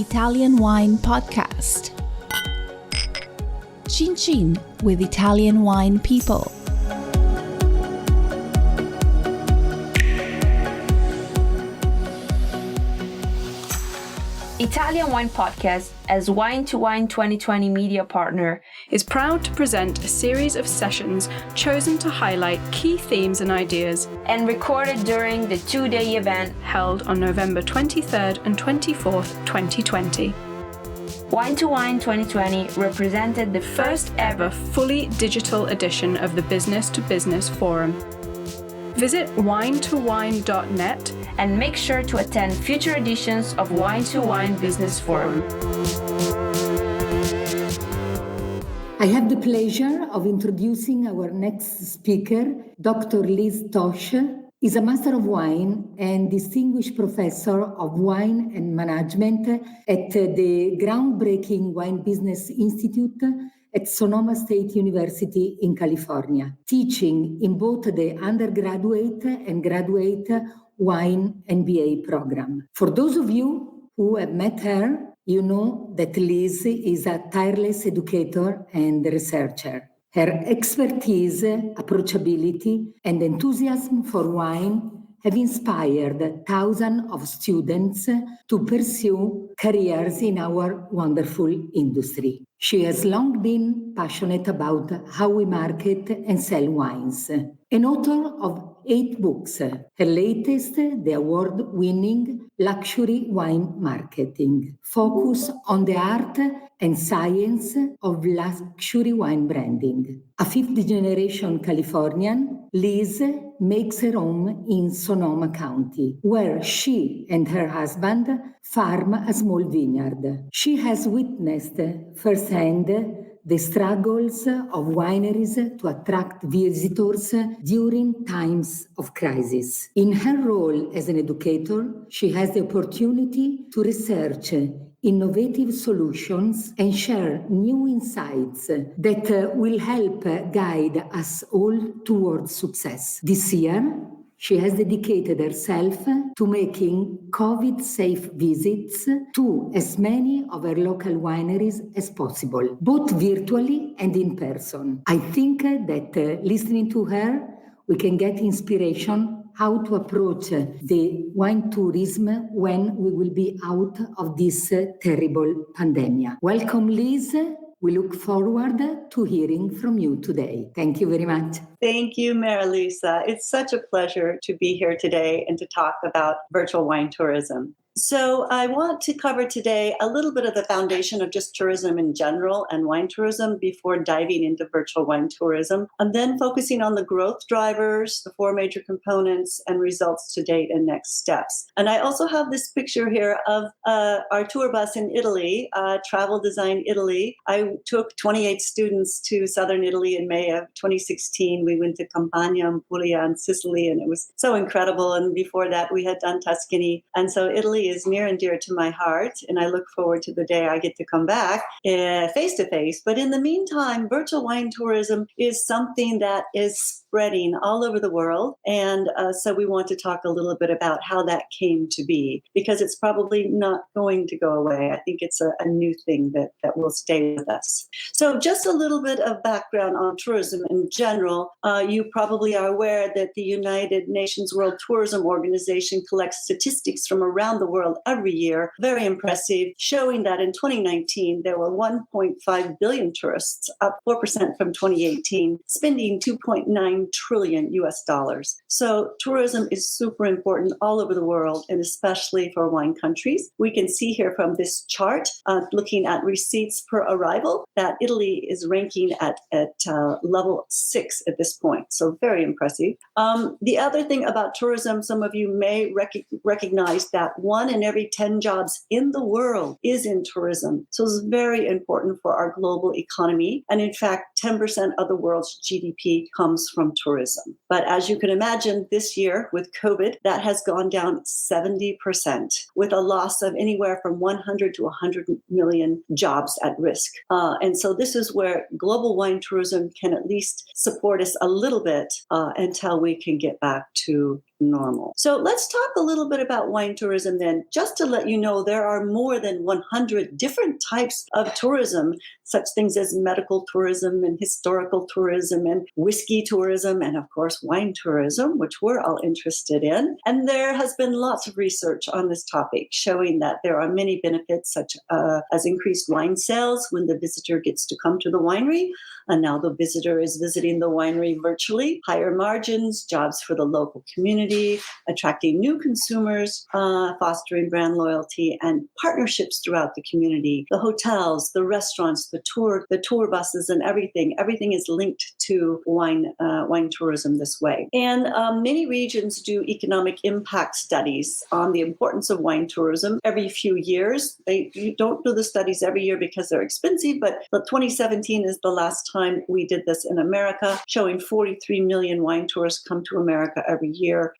Italian Wine Podcast. Chin Chin with Italian wine people. Italian Wine Podcast, as Wine2wine 2020 media partner, is proud to present a series of sessions chosen to highlight key themes and ideas and recorded during the two-day event held on November 23rd and 24th, 2020. Wine2wine 2020 represented the First ever fully digital edition of the Business to Business Forum. Visit wine2wine.net and make sure to attend future editions of Wine2wine Business Forum. I have the pleasure of introducing our next speaker, Dr. Liz Thach. Is a Master of Wine and Distinguished Professor of Wine and Management at the groundbreaking Wine Business Institute at Sonoma State University in California, teaching in both the undergraduate and graduate wine MBA program. For those of you who have met her, you know that Liz is a tireless educator and researcher. Her expertise, approachability, and enthusiasm for wine have inspired thousands of students to pursue careers in our wonderful industry. She has long been passionate about how we market and sell wines. An author of 8 books, her latest, the award-winning Luxury Wine Marketing, focus on the art and science of luxury wine branding. A 5th-generation Californian, Liz makes her home in Sonoma County, where she and her husband farm a small vineyard. She has witnessed firsthand the struggles of wineries to attract visitors during times of crisis. In her role as an educator, she has the opportunity to research innovative solutions and share new insights that will help guide us all towards success. This year, she has dedicated herself to making COVID-safe visits to as many of her local wineries as possible, both virtually and in person. I think that listening to her, we can get inspiration how to approach the wine tourism when we will be out of this terrible pandemic. Welcome, Liz. We look forward to hearing from you today. Thank you very much. Thank you, Marilisa. It's such a pleasure to be here today and to talk about virtual wine tourism. So I want to cover today a little bit of the foundation of just tourism in general and wine tourism before diving into virtual wine tourism, and then focusing on the growth drivers, the 4 major components, and results to date and next steps. And I also have this picture here of our tour bus in Italy, Travel Design Italy. I took 28 students to southern Italy in May of 2016. We went to Campania and Puglia and Sicily, and it was so incredible. And before that, we had done Tuscany. And so Italy is near and dear to my heart, and I look forward to the day I get to come back face to face. But in the meantime, virtual wine tourism is something that is spreading all over the world. And so we want to talk a little bit about how that came to be, because it's probably not going to go away. I think it's a new thing that will stay with us. So just a little bit of background on tourism in general. You probably are aware that the United Nations World Tourism Organization collects statistics from around the world every year. Very impressive, showing that in 2019, there were 1.5 billion tourists, up 4% from 2018, spending 2.9 trillion US dollars. So tourism is super important all over the world, and especially for wine countries. We can see here from this chart, looking at receipts per arrival, that Italy is ranking at level 6 at this point. So very impressive. The other thing about tourism, some of you may recognize that 1 in every 10 jobs in the world is in tourism. So it's very important for our global economy. And in fact, 10% of the world's GDP comes from tourism. But as you can imagine, this year with COVID, that has gone down 70%, with a loss of anywhere from 100 to 100 million jobs at risk. And so this is where global wine tourism can at least support us a little bit until we can get back to normal. So let's talk a little bit about wine tourism then. Just to let you know, there are more than 100 different types of tourism, such things as medical tourism and historical tourism and whiskey tourism and, of course, wine tourism, which we're all interested in. And there has been lots of research on this topic showing that there are many benefits, such as increased wine sales when the visitor gets to come to the winery. And now the visitor is visiting the winery virtually, higher margins, jobs for the local community, attracting new consumers, fostering brand loyalty, and partnerships throughout the community. The hotels, the restaurants, the tour buses, and everything is linked to wine tourism this way. And many regions do economic impact studies on the importance of wine tourism every few years. You don't do the studies every year because they're expensive, but 2017 is the last time we did this in America, showing 43 million wine tourists come to America every year,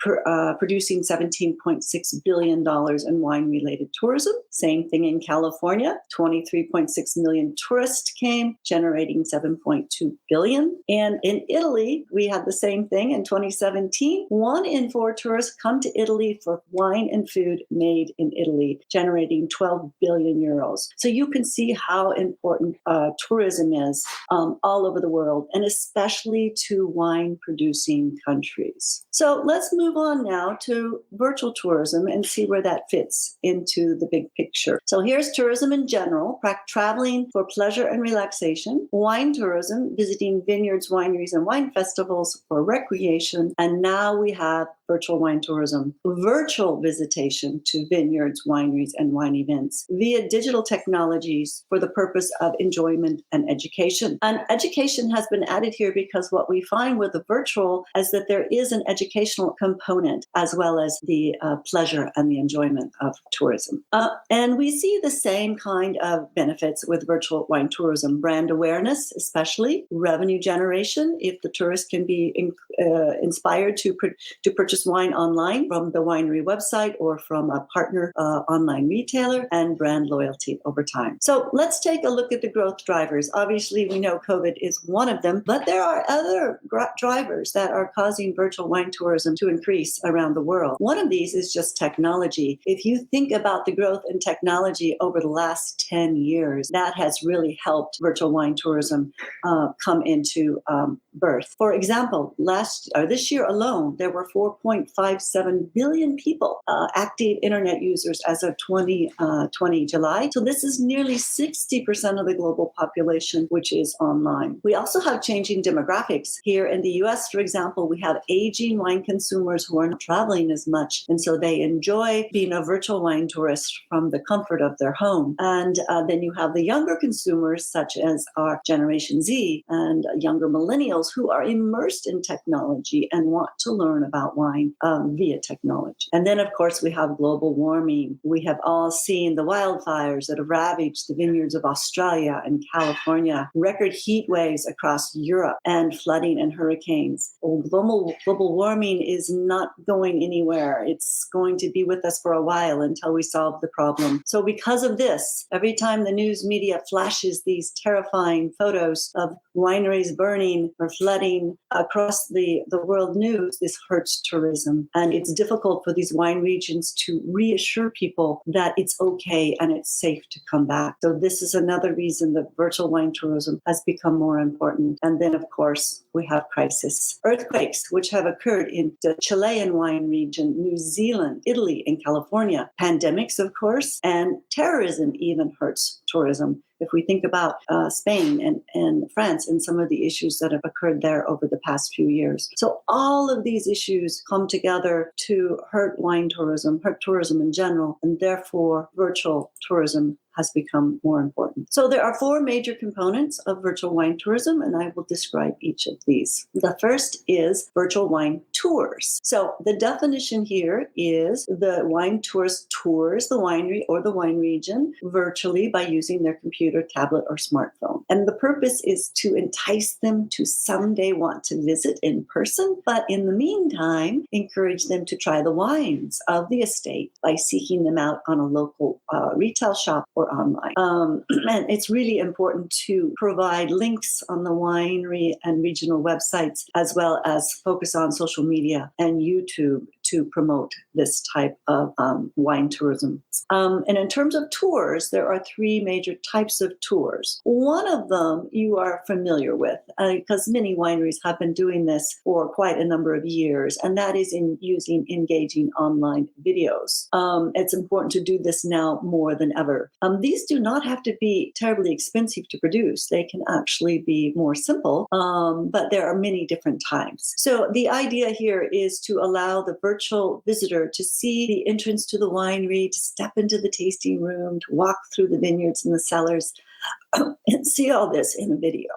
producing $17.6 billion in wine-related tourism. Same thing in California, 23.6 million tourists came, generating $7.2 billion. And in Italy, we had the same thing in 2017. 1 in 4 tourists come to Italy for wine and food made in Italy, generating 12 billion euros. So you can see how important tourism is all over the world, and especially to wine-producing countries. So let's move on now to virtual tourism and see where that fits into the big picture. So here's tourism in general, traveling for pleasure and relaxation, wine tourism, visiting vineyards, wineries, and wine festivals for recreation, and now we have virtual wine tourism, virtual visitation to vineyards, wineries, and wine events via digital technologies for the purpose of enjoyment and education. And education has been added here because what we find with the virtual is that there is an educational component as well as the pleasure and the enjoyment of tourism. And we see the same kind of benefits with virtual wine tourism, brand awareness, especially revenue generation, if the tourist can be inspired to purchase wine online from the winery website or from a partner online retailer, and brand loyalty over time. So let's take a look at the growth drivers. Obviously, we know COVID is one of them, but there are other drivers that are causing virtual wine tourism to increase around the world. One of these is just technology. If you think about the growth in technology over the last 10 years, that has really helped virtual wine tourism come into birth. For example, this year alone, there were 4.57 billion people, active internet users as of 2020 July. So this is nearly 60% of the global population, which is online. We also have changing demographics. Here in the US, for example, we have aging wine consumers who are not traveling as much, and so they enjoy being a virtual wine tourist from the comfort of their home. And then you have the younger consumers, such as our Generation Z and younger millennials, who are immersed in technology and want to learn about wine via technology. And then, of course, we have global warming. We have all seen the wildfires that have ravaged the vineyards of Australia and California, record heat waves across Europe, and flooding and hurricanes. Global warming is not going anywhere. It's going to be with us for a while until we solve the problem. So because of this, every time the news media flashes these terrifying photos of wineries burning or flooding across the world news, this hurts tourism. And it's difficult for these wine regions to reassure people that it's okay and it's safe to come back. So this is another reason that virtual wine tourism has become more important. And then, of course, we have crises. Earthquakes, which have occurred in the Chilean wine region, New Zealand, Italy, and California. Pandemics, of course, and terrorism even hurts tourism. If we think about Spain and France and some of the issues that have occurred there over the past few years. So all of these issues come together to hurt wine tourism, hurt tourism in general, and therefore virtual tourism has become more important. So there are 4 major components of virtual wine tourism, and I will describe each of these. The first is virtual wine tours. So the definition here is the wine tourist tours the winery or the wine region virtually by using their computer, tablet, or smartphone. And the purpose is to entice them to someday want to visit in person, but in the meantime, encourage them to try the wines of the estate by seeking them out on a local retail shop or online. And it's really important to provide links on the winery and regional websites, as well as focus on social media and YouTube to promote this type of wine tourism. And in terms of tours, there are three major types of tours. One of them you are familiar with because many wineries have been doing this for quite a number of years, and that is in using engaging online videos. It's important to do this now more than ever. These do not have to be terribly expensive to produce. They can actually be more simple, but there are many different types. So the idea here is to allow the virtual visitor to see the entrance to the winery, to step into the tasting room, to walk through the vineyards and the cellars, and see all this in a video.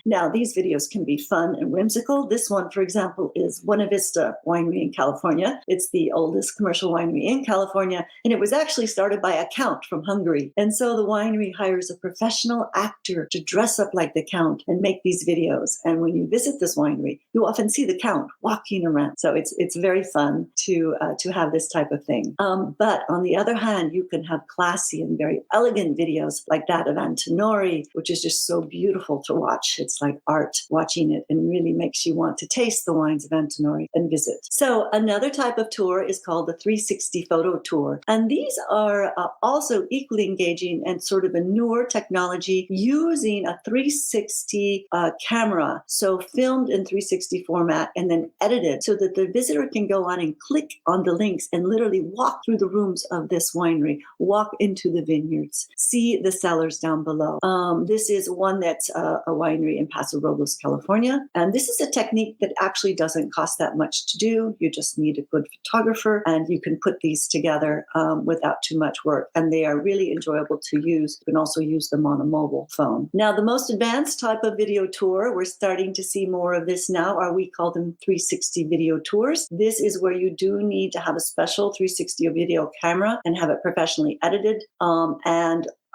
Now, these videos can be fun and whimsical. This one, for example, is Buena Vista Winery in California. It's the oldest commercial winery in California, and it was actually started by a count from Hungary. And so the winery hires a professional actor to dress up like the count and make these videos. And when you visit this winery, you often see the count walking around. So it's very fun to have this type of thing. But on the other hand, you can have classy and very elegant videos like that of Antinori, which is just so beautiful to watch. It's like art watching it and really makes you want to taste the wines of Antinori and visit. So another type of tour is called the 360 photo tour. And these are also equally engaging and sort of a newer technology using a 360 camera. So filmed in 360 format and then edited so that the visitor can go on and click on the links and literally walk through the rooms of this winery, walk into the vineyards, see the cellars down below. This is one that's a winery in Paso Robles, California. And this is a technique that actually doesn't cost that much to do. You just need a good photographer and you can put these together without too much work. And they are really enjoyable to use. You can also use them on a mobile phone. Now, the most advanced type of video tour, we're starting to see more of this now, or we call them 360 video tours. This is where you do need to have a special 360 video camera and have it professionally edited.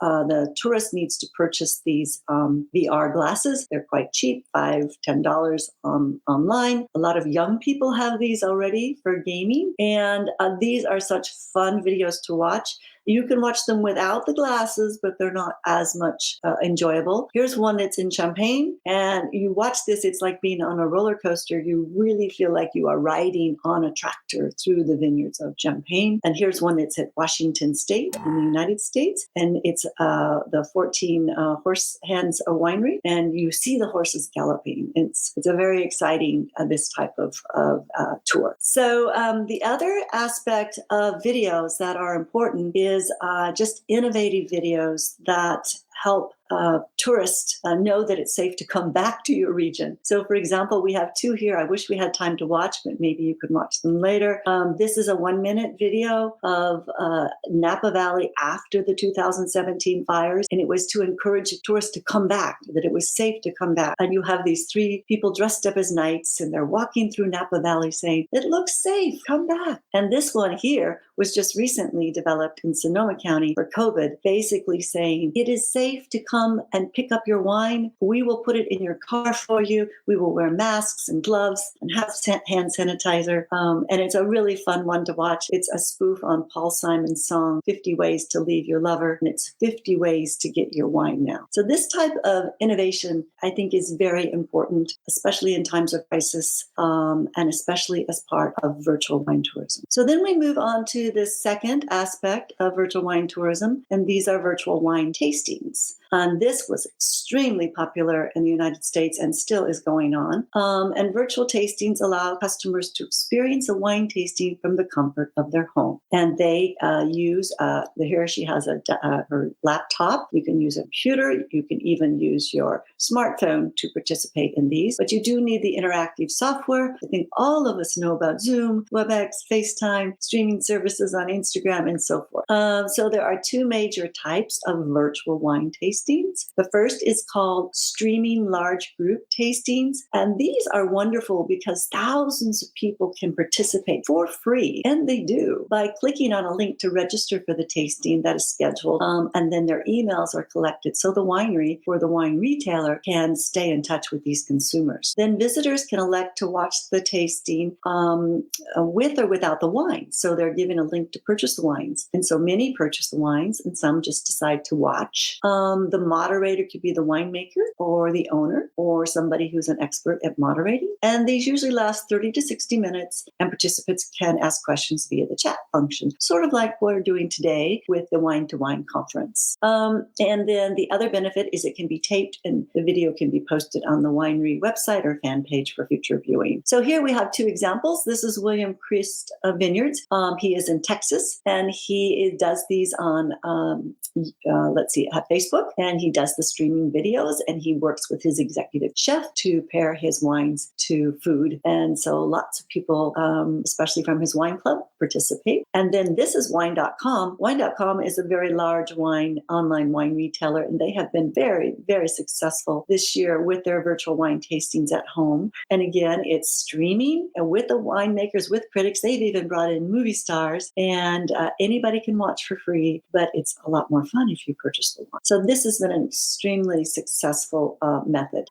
The tourist needs to purchase these VR glasses. They're quite cheap, $5, $10 online. A lot of young people have these already for gaming. And these are such fun videos to watch. You can watch them without the glasses, but they're not as much enjoyable. Here's one that's in Champagne, and you watch this, it's like being on a roller coaster. You really feel like you are riding on a tractor through the vineyards of Champagne. And here's one that's at Washington State in the United States, and it's the 14 Horse Hands Winery, and you see the horses galloping. It's a very exciting, this type of tour. So the other aspect of videos that are important is just innovative videos that help tourists know that it's safe to come back to your region. So, for example, we have two here. I wish we had time to watch, but maybe you could watch them later. This is a 1-minute video of Napa Valley after the 2017 fires, and it was to encourage tourists to come back, that it was safe to come back. And you have these three people dressed up as knights, and they're walking through Napa Valley saying, "It looks safe, come back." And this one here was just recently developed in Sonoma County for COVID, basically saying, "It is safe to come and pick up your wine. We will put it in your car for you. We will wear masks and gloves and have hand sanitizer." And it's a really fun one to watch. It's a spoof on Paul Simon's song, 50 Ways to Leave Your Lover, and it's 50 ways to get your wine now. So this type of innovation, I think, is very important, especially in times of crisis, and especially as part of virtual wine tourism. So then we move on to the second aspect of virtual wine tourism, and these are virtual wine tastings. And this was extremely popular in the United States and still is going on. And virtual tastings allow customers to experience a wine tasting from the comfort of their home. And they use, here she has her laptop. You can use a computer. You can even use your smartphone to participate in these. But you do need the interactive software. I think all of us know about Zoom, WebEx, FaceTime, streaming services on Instagram, and so forth. So there are two major types of virtual wine tastings. The first is called streaming large group tastings. And these are wonderful because thousands of people can participate for free, and they do, by clicking on a link to register for the tasting that is scheduled. And then their emails are collected so the winery or the wine retailer can stay in touch with these consumers. Then visitors can elect to watch the tasting with or without the wine. So they're given a link to purchase the wines. And so many purchase the wines and some just decide to watch. the moderator could be the winemaker or the owner or somebody who's an expert at moderating. And these usually last 30 to 60 minutes, and participants can ask questions via the chat function, sort of like we're doing today with the Wine2Wine conference. And then the other benefit is it can be taped and the video can be posted on the winery website or fan page for future viewing. So here we have two examples. This is William Christ Vineyards. He is in Texas, and he does these on, Facebook, and he does the streaming videos, and he works with his executive chef to pair his wines to food. And so lots of people, especially from his wine club, participate. And then this is wine.com. Wine.com is a very large online wine retailer, and they have been very, very successful this year with their virtual wine tastings at home. And again, it's streaming, and with the winemakers, with critics, they've even brought in movie stars, and anybody can watch for free, but it's a lot more fun if you purchase the wine. So this has been an extremely successful method.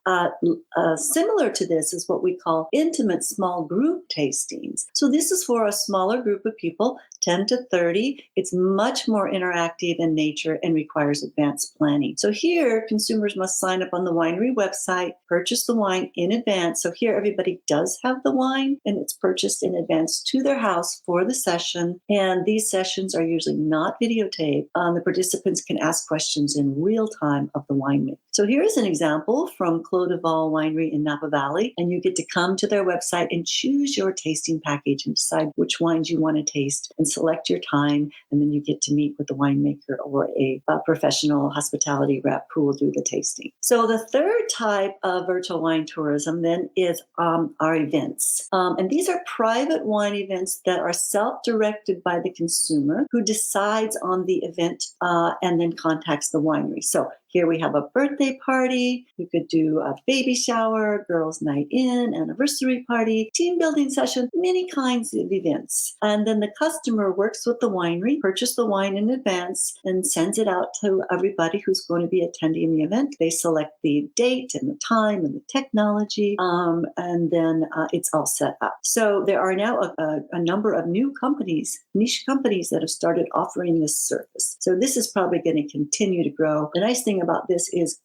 Similar to this is what we call intimate small group tastings. So this is for a smaller group of people, 10 to 30. It's much more interactive in nature and requires advanced planning. So here, consumers must sign up on the winery website, purchase the wine in advance. So here, everybody does have the wine, and it's purchased in advance to their house for the session. And these sessions are usually not videotaped. The participants can ask questions in real time of the winemaker. So here's an example from Clos de Val Winery in Napa Valley, and you get to come to their website and choose your tasting package and decide which wines you want to taste and select your time, and then you get to meet with the winemaker or a professional hospitality rep who will do the tasting. So the third type of virtual wine tourism then is our events. And these are private wine events that are self-directed by the consumer who decides on the event and then contacts the winery. So here we have a birthday party. You could do a baby shower, girls' night in, anniversary party, team building session, many kinds of events. And then the customer works with the winery, purchase the wine in advance, and sends it out to everybody who's going to be attending the event. They select the date and the time and the technology, and then it's all set up. So there are now a number of new companies, niche companies that have started offering this service. So this is probably going to continue to grow. The nice thing about this is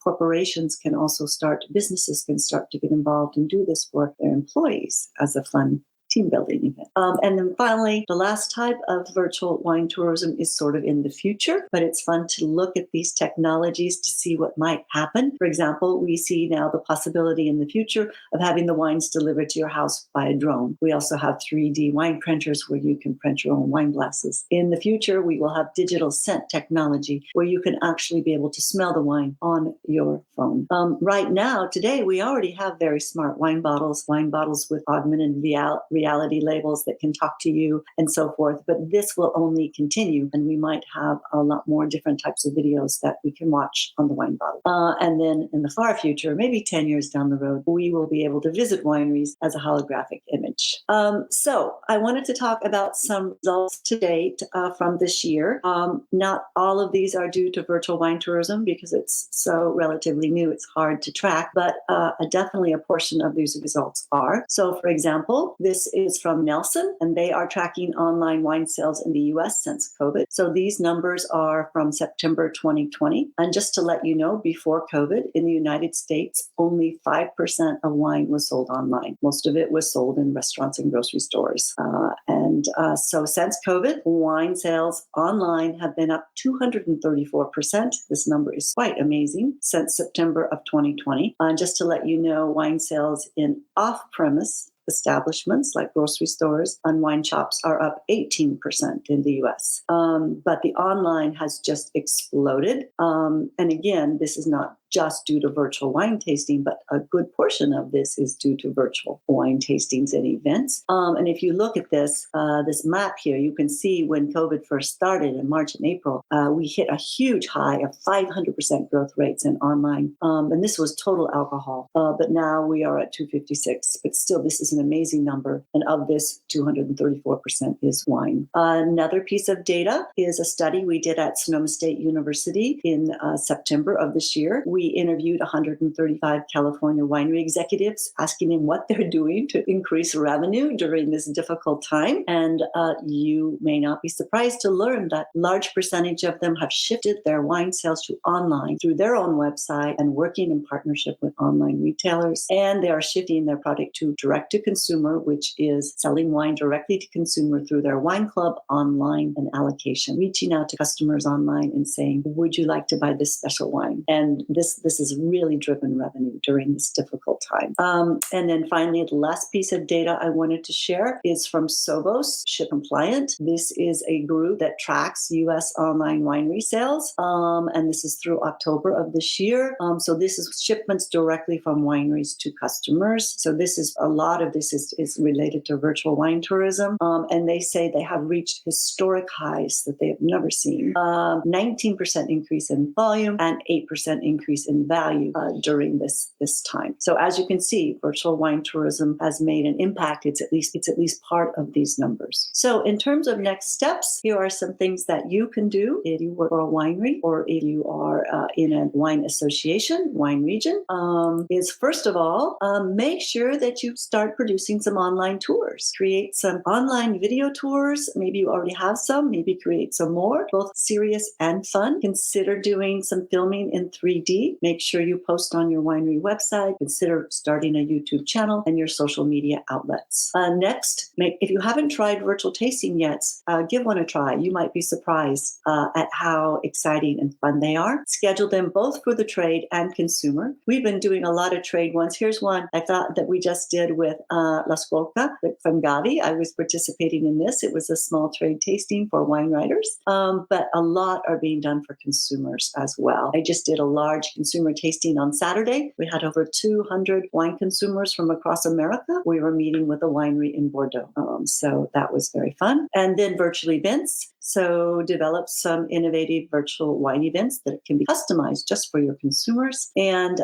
businesses can start to get involved and do this for their employees as a fun team building event. And then finally, the last type of virtual wine tourism is sort of in the future, but it's fun to look at these technologies to see what might happen. For example, we see now the possibility in the future of having the wines delivered to your house by a drone. We also have 3D wine printers where you can print your own wine glasses. In the future, we will have digital scent technology where you can actually be able to smell the wine on your phone. Right now, today, we already have very smart wine bottles with augmented reality labels that can talk to you and so forth. But this will only continue, and we might have a lot more different types of videos that we can watch on the wine bottle. And then in the far future, maybe 10 years down the road, we will be able to visit wineries as a holographic image. So I wanted to talk about some results to date from this year. Not all of these are due to virtual wine tourism because it's so relatively new, it's hard to track, but definitely a portion of these results are. So for example, this is from Nelson, and they are tracking online wine sales in the US since COVID. So these numbers are from September 2020. And just to let you know, before COVID, in the United States, only 5% of wine was sold online. Most of it was sold in restaurants and grocery stores. So since COVID, wine sales online have been up 234%. This number is quite amazing since September of 2020. Just to let you know, wine sales in off-premise establishments like grocery stores and wine shops are up 18% in the US. But the online has just exploded. And again, this is not just due to virtual wine tasting, but a good portion of this is due to virtual wine tastings and events. And if you look at this map here, you can see when COVID first started in March and April, we hit a huge high of 500% growth rates in online. And this was total alcohol. But now we are at 256. But still, this is an amazing number. And of this, 234% is wine. Another piece of data is a study we did at Sonoma State University in September of this year. We We interviewed 135 California winery executives, asking them what they're doing to increase revenue during this difficult time. And you may not be surprised to learn that large percentage of them have shifted their wine sales to online through their own website and working in partnership with online retailers. And they are shifting their product to direct to consumer, which is selling wine directly to consumer through their wine club online and allocation, reaching out to customers online and saying, would you like to buy this special wine? And this has really driven revenue during this difficult time. And then finally, the last piece of data I wanted to share is from Sovos, Ship Compliant. This is a group that tracks U.S. online wine resales, and this is through October of this year. So this is shipments directly from wineries to customers. So this is a lot of this is related to virtual wine tourism, and they say they have reached historic highs that they have never seen. 19% increase in volume and 8% increase in value during this time. So as you can see, virtual wine tourism has made an impact. It's at least part of these numbers. So in terms of next steps, here are some things that you can do if you work for a winery or if you are in a wine association, wine region. Is first of all, make sure that you start producing some online tours. Create some online video tours. Maybe you already have some. Maybe create some more, both serious and fun. Consider doing some filming in 3D. Make sure you post on your winery website. Consider starting a YouTube channel and your social media outlets. Next, if you haven't tried virtual tasting yet, give one a try. You might be surprised at how exciting and fun they are. Schedule them both for the trade and consumer. We've been doing a lot of trade ones. Here's one I thought that we just did with La Scuola from Gavi. I was participating in this. It was a small trade tasting for wine writers, but a lot are being done for consumers as well. I just did a large consumer tasting on Saturday. We had over 200 wine consumers from across America. We were meeting with a winery in Bordeaux. So that was very fun. And then virtual events. So develop some innovative virtual wine events that can be customized just for your consumers, and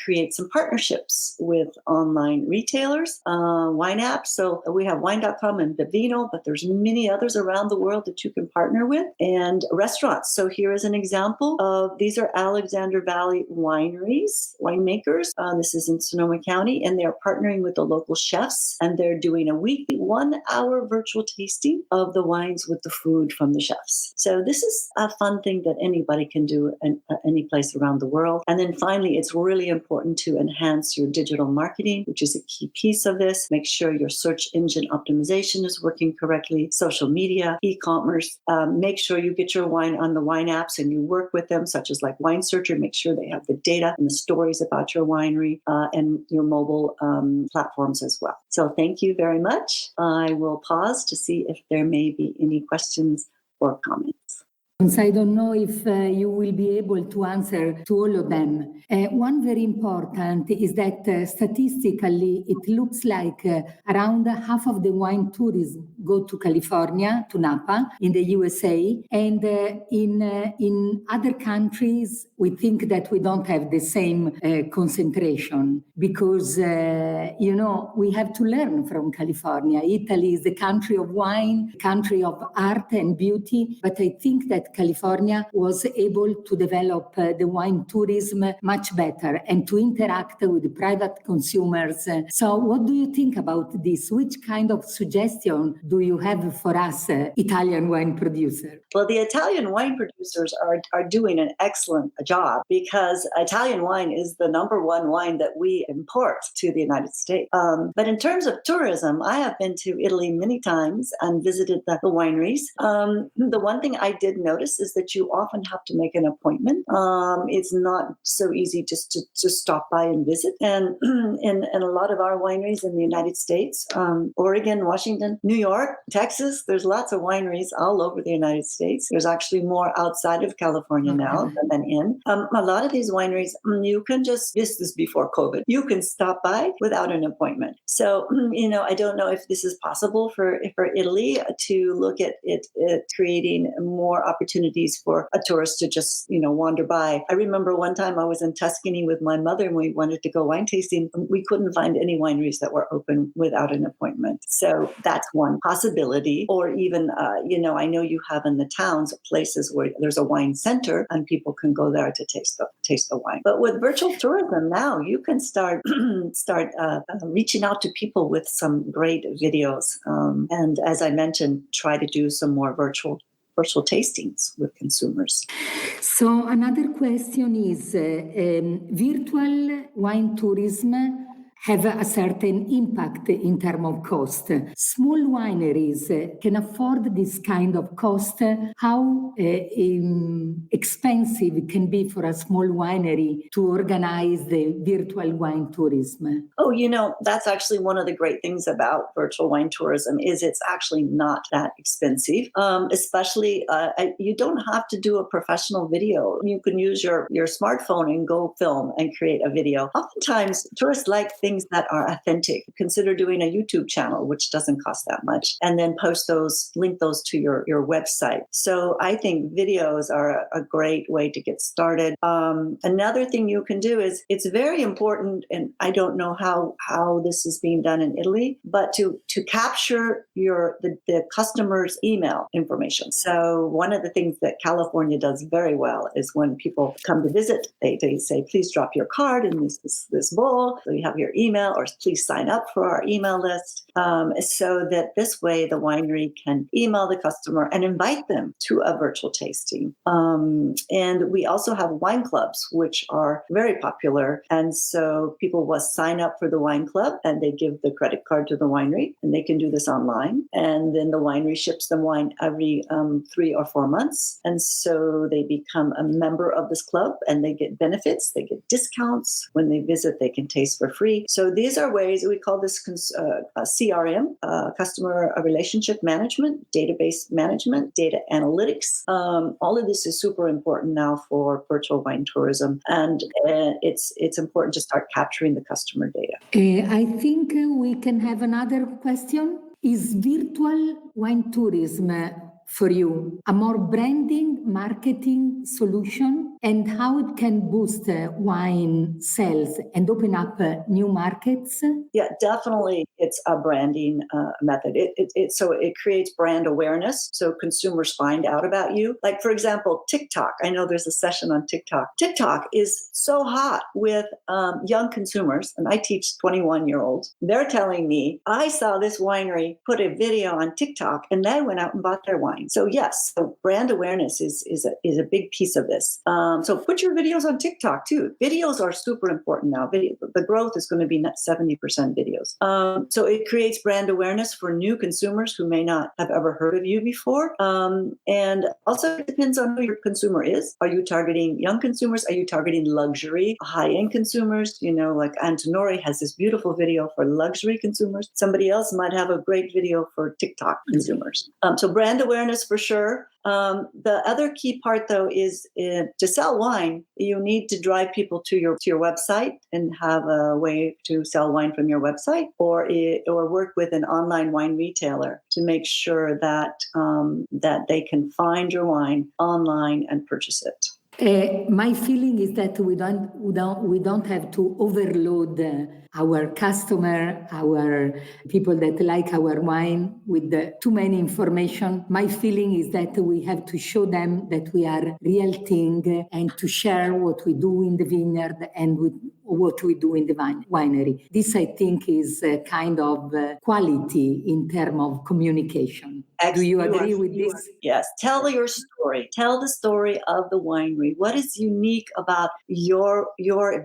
create some partnerships with online retailers, wine apps. So we have wine.com and Vivino, but there's many others around the world that you can partner with, and restaurants. So here is an example of, these are Alexander Valley wineries, winemakers. This is in Sonoma County, and they're partnering with the local chefs, and they're doing a weekly 1-hour virtual tasting of the wines with the food from the chefs. So this is a fun thing that anybody can do in any place around the world. And then finally, it's really important to enhance your digital marketing, which is a key piece of this. Make sure your search engine optimization is working correctly, social media, e-commerce. Make sure you get your wine on the wine apps and you work with them, such as like Wine Searcher. Make sure they have the data and the stories about your winery, and your mobile platforms as well. So thank you very much. I will pause to see if there may be any questions or comments. I don't know if you will be able to answer to all of them. One very important is that statistically, it looks like around half of the wine tourists go to California, to Napa, in the USA. And in other countries, we think that we don't have the same concentration because, we have to learn from California. Italy is the country of wine, country of art and beauty. But I think that California was able to develop the wine tourism much better and to interact with the private consumers. So what do you think about this? Which kind of suggestion do you have for us, Italian wine producers? Well, the Italian wine producers are doing an excellent job because Italian wine is the number one wine that we import to the United States. But in terms of tourism, I have been to Italy many times and visited the wineries. The one thing I did notice is that you often have to make an appointment. It's not so easy just to stop by and visit. And in a lot of our wineries in the United States, Oregon, Washington, New York, Texas, there's lots of wineries all over the United States. There's actually more outside of California now than in. A lot of these wineries, you can just, this is before COVID, you can stop by without an appointment. So, I don't know if this is possible for Italy to look at it creating more opportunities opportunities for a tourist to just, wander by. I remember one time I was in Tuscany with my mother and we wanted to go wine tasting. We couldn't find any wineries that were open without an appointment. So that's one possibility. Or even, I know you have in the towns places where there's a wine center and people can go there to taste the wine. But with virtual tourism now, you can start reaching out to people with some great videos. And as I mentioned, try to do some more virtual tastings with consumers. So another question is, virtual wine tourism have a certain impact in terms of cost. Small wineries can afford this kind of cost. How expensive it can be for a small winery to organize the virtual wine tourism? Oh, that's actually one of the great things about virtual wine tourism is it's actually not that expensive. Especially, you don't have to do a professional video. You can use your smartphone and go film and create a video. Oftentimes, tourists like things that are authentic. Consider doing a YouTube channel, which doesn't cost that much, and then link those to your website. So I think videos are a great way to get started. Another thing you can do is it's very important, and I don't know how this is being done in Italy, but to capture the customer's email information. So one of the things that California does very well is when people come to visit, they say, please drop your card in this bowl. So you have your email, or please sign up for our email list, so that this way the winery can email the customer and invite them to a virtual tasting. And we also have wine clubs, which are very popular. And so people will sign up for the wine club and they give the credit card to the winery, and they can do this online. And then the winery ships them wine every 3 or 4 months. And so they become a member of this club and they get benefits, they get discounts. When they visit, they can taste for free. So these are ways, we call this CRM, customer relationship management, database management, data analytics. All of this is super important now for virtual wine tourism. And it's important to start capturing the customer data. I think we can have another question. Is virtual wine tourism for you a more branding, marketing solution, and how it can boost wine sales and open up new markets? Yeah, definitely. It's a branding method. So it creates brand awareness. So consumers find out about you. Like, for example, TikTok. I know there's a session on TikTok. TikTok is so hot with young consumers, and I teach 21-year-olds. They're telling me, I saw this winery put a video on TikTok and they went out and bought their wine. So yes, so brand awareness is a big piece of this. So put your videos on TikTok too. Videos are super important now. The growth is going to be 70% videos. So it creates brand awareness for new consumers who may not have ever heard of you before. And also it depends on who your consumer is. Are you targeting young consumers? Are you targeting luxury, high-end consumers? Like Antonori has this beautiful video for luxury consumers. Somebody else might have a great video for TikTok consumers. So brand awareness for sure. The other key part, though, is to sell wine, you need to drive people to your website and have a way to sell wine from your website, or work with an online wine retailer to make sure that they can find your wine online and purchase it. My feeling is that we don't have to overload our customer, our people that like our wine with too many information. My feeling is that we have to show them that we are real thing and to share what we do in the vineyard and what we do in the winery. This, I think, is a kind of quality in terms of communication. Do you agree with this? Yes. Tell your story. Tell the story of the winery. What is unique about your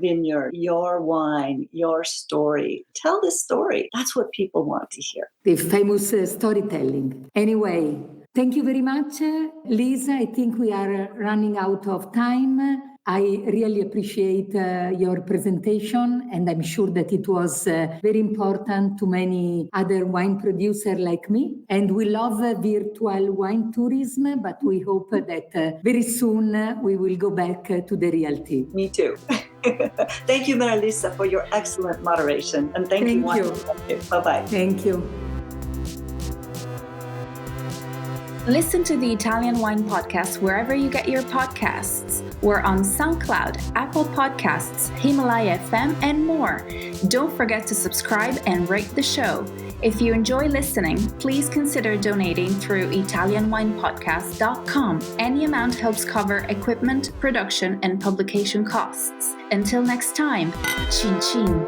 vineyard, your wine, your story? Tell the story. That's what people want to hear. The famous storytelling. Anyway, thank you very much, Lisa. I think we are running out of time. I really appreciate your presentation, and I'm sure that it was very important to many other wine producers like me. And we love virtual wine tourism, but we hope that very soon we will go back to the reality. Me too. Thank you, Marilisa, for your excellent moderation. And thank you. Bye-bye. Thank you. Thank you. Listen to the Italian Wine Podcast wherever you get your podcasts. We're on SoundCloud, Apple Podcasts, Himalaya FM, and more. Don't forget to subscribe and rate the show. If you enjoy listening, please consider donating through ItalianWinePodcast.com. Any amount helps cover equipment, production, and publication costs. Until next time, cin cin.